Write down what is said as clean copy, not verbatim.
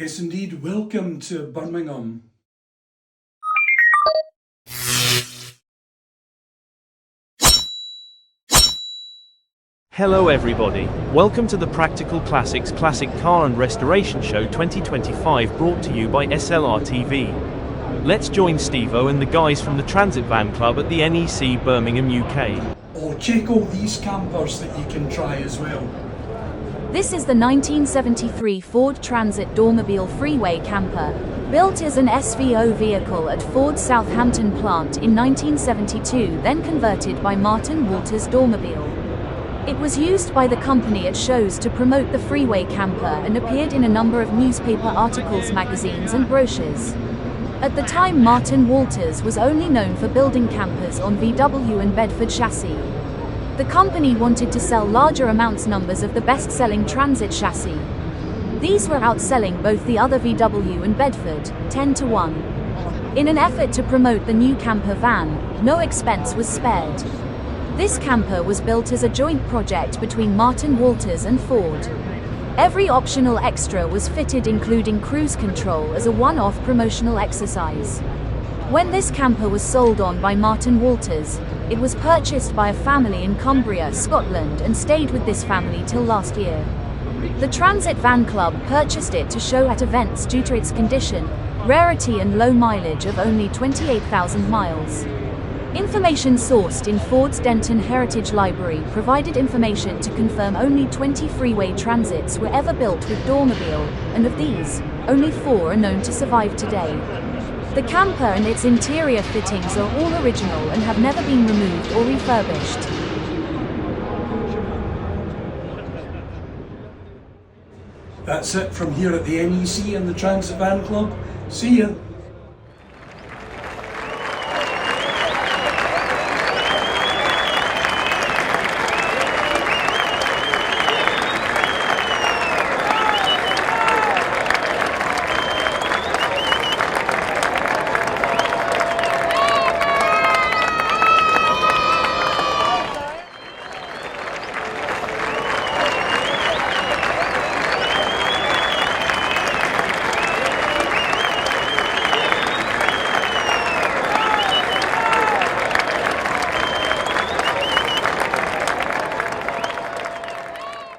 Yes, indeed. Welcome to Birmingham. Hello everybody, welcome to the Practical Classics Classic Car and Restoration Show 2025 brought to you by SLR.tv. Let's join Stevo and the guys from the Transit Van Club at the NEC Birmingham UK. Oh, check all these campers that you can try as well. This is the 1973 Ford Transit Dormobile Freeway Camper, built as an SVO vehicle at Ford's Southampton plant in 1972, then converted by Martin Walters Dormobile. It was used by the company at shows to promote the freeway camper and appeared in a number of newspaper articles, magazines and brochures. At the time, Martin Walters was only known for building campers on VW and Bedford chassis. The company wanted to sell larger numbers of the best-selling Transit chassis. These were outselling both the other VW and Bedford, 10-1. In an effort to promote the new camper van, no expense was spared. This camper was built as a joint project between Martin Walters and Ford. Every optional extra was fitted, including cruise control, as a one-off promotional exercise. When this camper was sold on by Martin Walters, it was purchased by a family in Cumbria, Scotland, and stayed with this family till last year. The Transit Van Club purchased it to show at events due to its condition, rarity and low mileage of only 28,000 miles. Information sourced in Ford's Denton Heritage Library provided information to confirm only 20 freeway transits were ever built with Dormobile, and of these, only 4 are known to survive today. The camper and its interior fittings are all original and have never been removed or refurbished. That's it from here at the NEC and the Transit Van Club. See ya.